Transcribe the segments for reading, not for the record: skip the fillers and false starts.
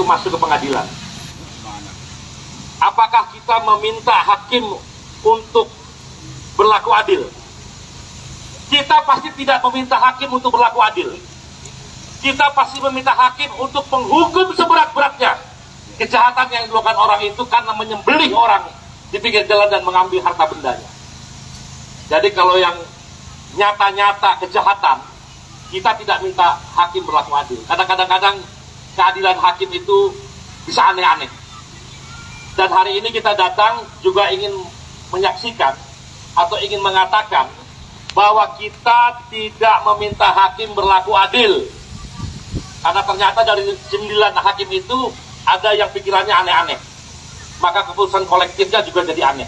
untuk masuk ke pengadilan. Apakah kita meminta hakim untuk berlaku adil? Kita pasti tidak meminta hakim untuk berlaku adil. Kita pasti meminta hakim untuk menghukum seberat-beratnya kejahatan yang dilakukan orang itu karena menyembelih orang di pinggir jalan dan mengambil harta bendanya. Jadi kalau yang nyata-nyata kejahatan, kita tidak minta hakim berlaku adil. Karena kadang-kadang keadilan hakim itu bisa aneh-aneh. Dan hari ini kita datang juga ingin menyaksikan atau ingin mengatakan bahwa kita tidak meminta hakim berlaku adil. Karena ternyata dari 9 hakim itu ada yang pikirannya aneh-aneh. Maka keputusan kolektifnya juga jadi aneh.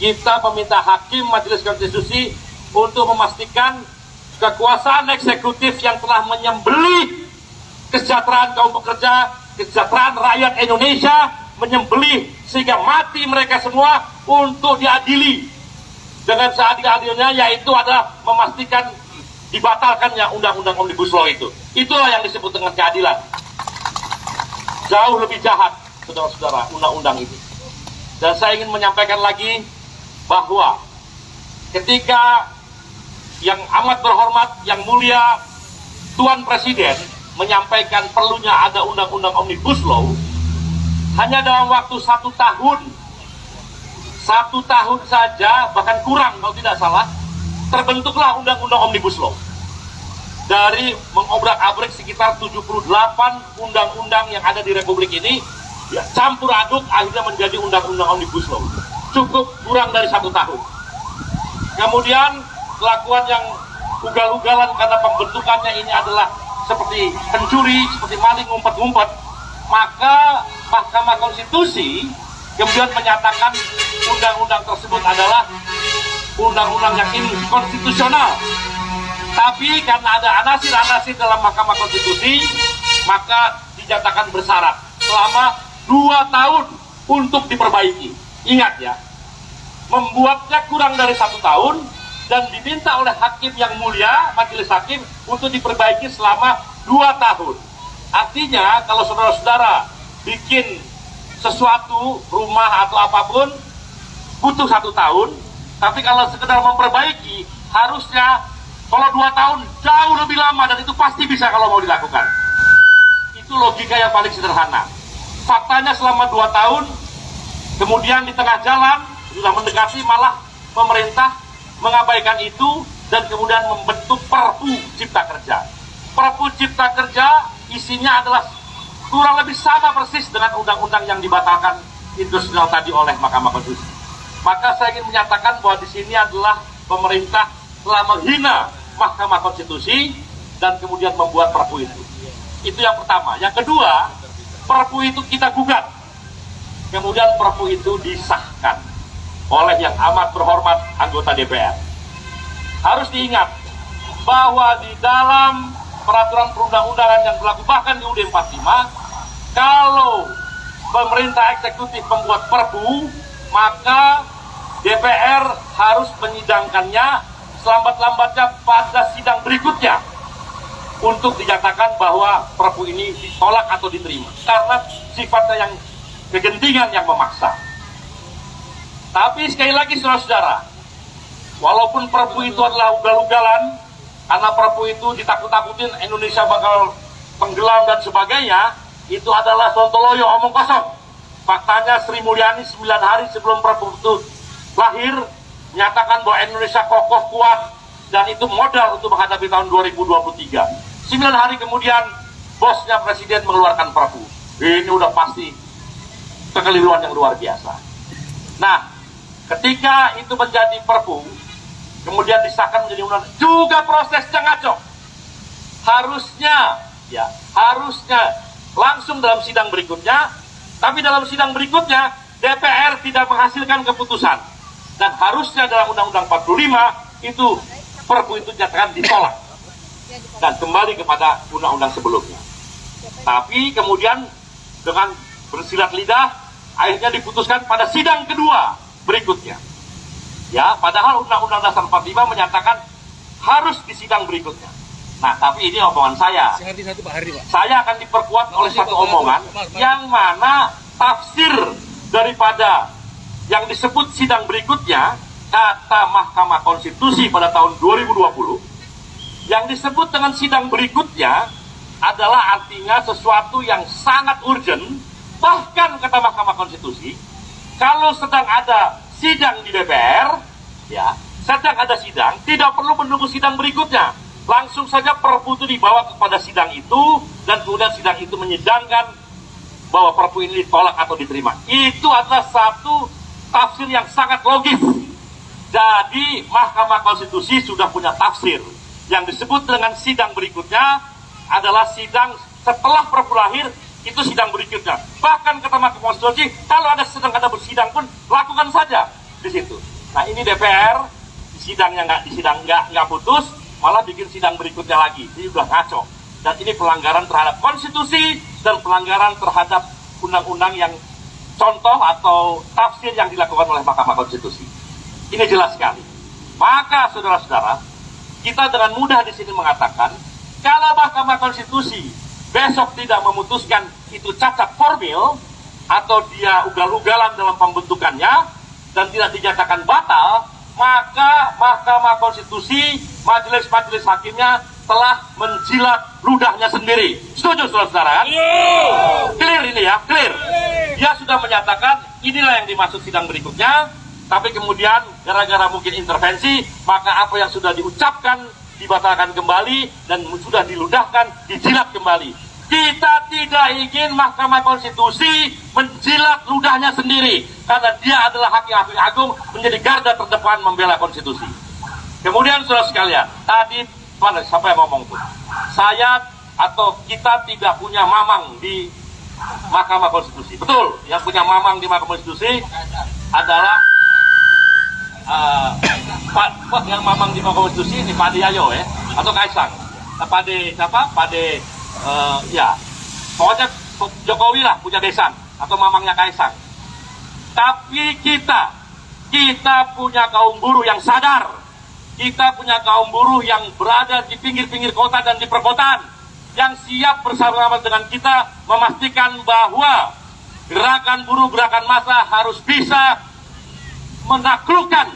Kita meminta hakim Majelis Konstitusi untuk memastikan kekuasaan eksekutif yang telah menyembelih kesejahteraan kaum pekerja, kesejahteraan rakyat Indonesia, menyembelih sehingga mati mereka semua untuk diadili dengan seadil-adilnya, yaitu adalah memastikan dibatalkannya undang-undang Omnibus Law itu. Itulah yang disebut dengan keadilan. Jauh lebih jahat, saudara-saudara, undang-undang ini. Dan saya ingin menyampaikan lagi bahwa ketika yang amat berhormat, yang mulia Tuan Presiden menyampaikan perlunya ada undang-undang Omnibus Law, hanya dalam waktu 1 tahun, 1 tahun saja, bahkan kurang kalau tidak salah, terbentuklah undang-undang Omnibus Law. Dari mengobrak-abrik sekitar 78 undang-undang yang ada di Republik ini, ya, campur aduk akhirnya menjadi undang-undang Omnibus Law. Cukup kurang dari 1 tahun. Kemudian kelakuan yang ugal-ugalan karena pembentukannya ini adalah seperti pencuri, seperti maling, ngumpet-ngumpet, maka Mahkamah Konstitusi kemudian menyatakan undang-undang tersebut adalah undang-undang yang inkonstitusional. Tapi karena ada anasir-anasir dalam Mahkamah Konstitusi, maka dinyatakan bersyarat selama 2 tahun untuk diperbaiki. Ingat ya, membuatnya kurang dari 1 tahun dan diminta oleh hakim yang mulia, majelis hakim, untuk diperbaiki selama 2 tahun. Artinya kalau saudara-saudara bikin sesuatu, rumah atau apapun, butuh 1 tahun, tapi kalau sekedar memperbaiki, harusnya kalau 2 tahun jauh lebih lama, dan itu pasti bisa kalau mau dilakukan. Itu logika yang paling sederhana. Faktanya selama 2 tahun, kemudian di tengah jalan, sudah mendekati, malah pemerintah mengabaikan itu, dan kemudian membentuk Perpu Cipta Kerja. Perpu Cipta Kerja isinya adalah kurang lebih sama persis dengan undang-undang yang dibatalkan inkonstitusional tadi oleh Mahkamah Konstitusi. Maka saya ingin menyatakan bahwa di sini adalah pemerintah telah menghina Mahkamah Konstitusi dan kemudian membuat Perpu itu. Itu yang pertama. Yang kedua, Perpu itu kita gugat. Kemudian Perpu itu disahkan oleh yang amat berhormat anggota DPR. Harus diingat bahwa di dalam peraturan perundang-undangan yang berlaku bahkan di UUD 45, kalau pemerintah eksekutif membuat Perpu, maka DPR harus menyidangkannya selambat-lambatnya pada sidang berikutnya untuk dinyatakan bahwa Perpu ini ditolak atau diterima karena sifatnya yang kegentingan yang memaksa. Tapi sekali lagi saudara-saudara, walaupun Perpu itu adalah ugal-ugalan, karena Perpu itu ditakut-takutin Indonesia bakal tenggelam dan sebagainya, itu adalah sontoloyo, omong kosong. Faktanya Sri Mulyani 9 hari sebelum Perpu itu lahir menyatakan bahwa Indonesia kokoh, kuat, dan itu modal untuk menghadapi tahun 2023. 9 hari kemudian bosnya Presiden mengeluarkan Perpu. Ini udah pasti kekeliruan yang luar biasa. Nah, ketika itu menjadi Perpu, kemudian disahkan menjadi undang, juga prosesnya ngaco. Harusnya langsung dalam sidang berikutnya, tapi dalam sidang berikutnya DPR tidak menghasilkan keputusan, dan harusnya dalam Undang-Undang 45 itu Perpu itu dinyatakan ditolak dan kembali kepada undang-undang sebelumnya. Tapi kemudian dengan bersilat lidah akhirnya diputuskan pada sidang kedua berikutnya. Ya, padahal Undang-Undang Dasar 45 menyatakan harus di sidang berikutnya. Nah, tapi ini omongan saya. Saya akan diperkuat oleh satu omongan yang mana tafsir daripada yang disebut sidang berikutnya, kata Mahkamah Konstitusi pada tahun 2020, yang disebut dengan sidang berikutnya adalah artinya sesuatu yang sangat urgent. Bahkan kata Mahkamah Konstitusi, kalau sedang ada sidang di DPR, ya, sedang ada sidang, tidak perlu menunggu sidang berikutnya. Langsung saja perpu itu dibawa kepada sidang itu, dan kemudian sidang itu menyidangkan bahwa perpu ini ditolak atau diterima. Itu adalah satu tafsir yang sangat logis. Jadi Mahkamah Konstitusi sudah punya tafsir. Yang disebut dengan sidang berikutnya adalah sidang setelah perpu lahir, itu sidang berikutnya. Bahkan kata Mahkamah Konstitusi, kalau sedang ada bersidang pun lakukan saja di situ. Nah, ini DPR sidangnya nggak putus, malah bikin sidang berikutnya lagi. Ini udah ngaco. Dan ini pelanggaran terhadap konstitusi dan pelanggaran terhadap undang-undang yang contoh atau tafsir yang dilakukan oleh Mahkamah Konstitusi. Ini jelas sekali. Maka saudara-saudara, kita dengan mudah di sini mengatakan, kalau Mahkamah Konstitusi besok tidak memutuskan itu cacat formil atau dia ugal-ugalan dalam pembentukannya dan tidak dinyatakan batal, maka Mahkamah Konstitusi, majelis-majelis hakimnya telah menjilat ludahnya sendiri. Setuju saudara-saudara? Clear ini ya, clear. Dia sudah menyatakan inilah yang dimaksud sidang berikutnya, tapi kemudian gara-gara mungkin intervensi, maka apa yang sudah diucapkan dibatalkan kembali dan sudah diludahkan dijilat kembali. Kita tidak ingin Mahkamah Konstitusi menjilat ludahnya sendiri, karena dia adalah hakim agung, menjadi garda terdepan membela konstitusi. Kemudian saudara sekalian, tadi siapa yang ngomong tuh? Saya atau kita tidak punya mamang di Mahkamah Konstitusi. Betul, yang punya mamang di Mahkamah Konstitusi adalah yang mamang di Mahkamah Konstitusi ini Pak Yayo ya, atau Kaisang. Pak De siapa? Pak De ya, pokoknya Jokowi lah punya besan atau mamangnya Kaisang. Tapi kita punya kaum buruh yang sadar, kita punya kaum buruh yang berada di pinggir-pinggir kota dan di perkotaan, yang siap bersama-sama dengan kita memastikan bahwa gerakan buruh, gerakan massa harus bisa menaklukkan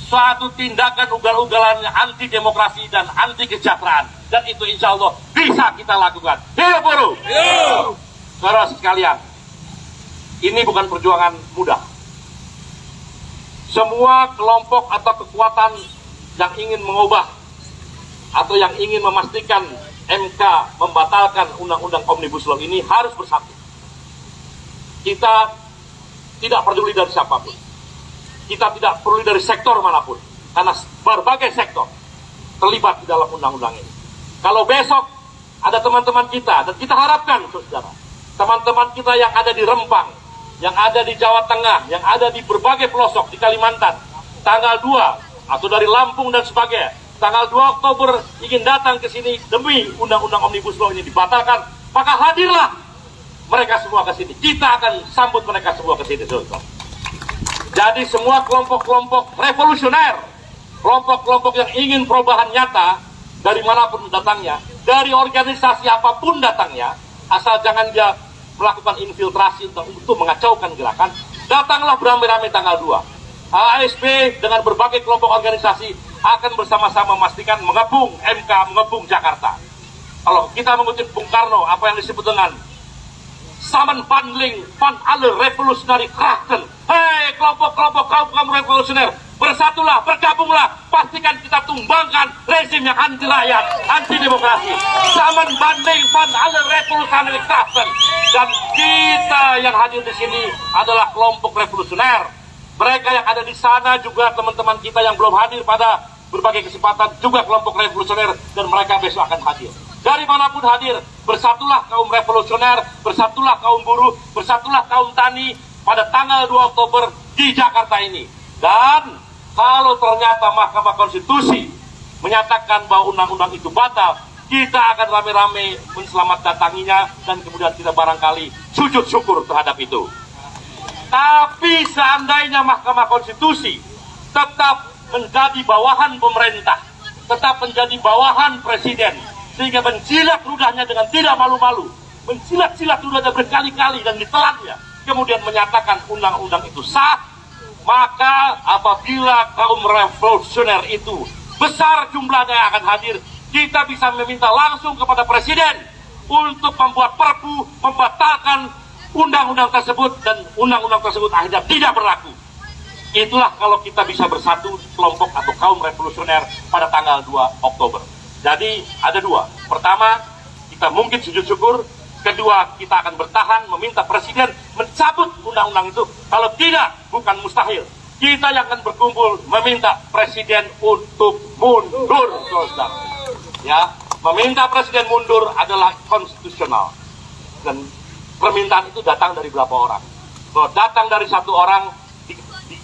suatu tindakan ugal-ugalan anti demokrasi dan anti kesejahteraan, dan itu insya Allah bisa kita lakukan. Hidup buruh! Saudara sekalian, ini bukan perjuangan mudah. Semua kelompok atau kekuatan yang ingin mengubah atau yang ingin memastikan MK membatalkan undang-undang Omnibus Law ini harus bersatu. Kita tidak peduli dari siapapun. Kita tidak peduli dari sektor manapun, karena berbagai sektor terlibat di dalam undang-undang ini. Kalau besok ada teman-teman kita, dan kita harapkan saudara, teman-teman kita yang ada di Rempang, yang ada di Jawa Tengah, yang ada di berbagai pelosok di Kalimantan, tanggal 2 atau dari Lampung dan sebagainya, tanggal 2 Oktober ingin datang ke sini demi undang-undang Omnibus Law ini dibatalkan, maka hadirlah mereka semua ke sini. Kita akan sambut mereka semua ke sini, saudara. Jadi semua kelompok-kelompok revolusioner, kelompok-kelompok yang ingin perubahan nyata dari manapun datangnya, dari organisasi apapun datangnya, asal jangan dia melakukan infiltrasi untuk mengacaukan gerakan, datanglah beramai-ramai tanggal 2. ASP dengan berbagai kelompok organisasi akan bersama-sama memastikan mengepung MK, mengepung Jakarta. Kalau kita mengutip Bung Karno, apa yang disebut dengan Samenbandling van alle revolutionary krachten. Hei kelompok-kelompok kaum revolusioner, bersatulah, bergabunglah, pastikan kita tumbangkan rezim yang anti rakyat, anti demokrasi. Samenbandling van alle revolutionary krachten. Dan kita yang hadir di sini adalah kelompok revolusioner. Mereka yang ada di sana juga teman-teman kita yang belum hadir pada berbagai kesempatan juga kelompok revolusioner, dan mereka besok akan hadir. Dari manapun hadir, bersatulah kaum revolusioner, bersatulah kaum buruh, bersatulah kaum tani pada tanggal 2 Oktober di Jakarta ini. Dan kalau ternyata Mahkamah Konstitusi menyatakan bahwa undang-undang itu batal, kita akan rame-rame menselamatdatanginya dan kemudian kita barangkali sujud syukur terhadap itu. Tapi seandainya Mahkamah Konstitusi tetap menjadi bawahan pemerintah, tetap menjadi bawahan presiden, sehingga menjilat ludahnya dengan tidak malu-malu, menjilat-jilat ludahnya berkali-kali dan ditelannya, kemudian menyatakan undang-undang itu sah, maka apabila kaum revolusioner itu besar jumlahnya yang akan hadir, kita bisa meminta langsung kepada presiden untuk membuat perpu membatalkan undang-undang tersebut, dan undang-undang tersebut akhirnya tidak berlaku. Itulah kalau kita bisa bersatu kelompok atau kaum revolusioner pada tanggal 2 Oktober. Jadi ada dua. Pertama, kita mungkin sujud syukur. Kedua, kita akan bertahan meminta presiden mencabut undang-undang itu. Kalau tidak, bukan mustahil, kita yang akan berkumpul meminta presiden untuk mundur, saudara. Ya, meminta presiden mundur adalah konstitusional. Dan permintaan itu datang dari berapa orang? Kalau datang dari satu orang,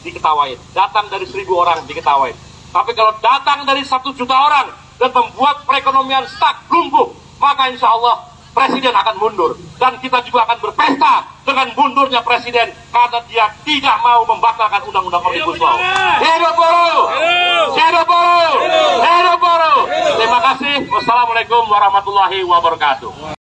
diketawain. Datang dari 1.000 orang, diketawain. Tapi kalau datang dari 1 juta orang dan membuat perekonomian stuck, lumpuh, maka insya Allah presiden akan mundur. Dan kita juga akan berpesta dengan mundurnya presiden karena dia tidak mau membatalkan undang-undang Omnibus Law. Hidup buruh! Hidup buruh! Hidup buruh! Terima kasih. Wassalamualaikum warahmatullahi wabarakatuh.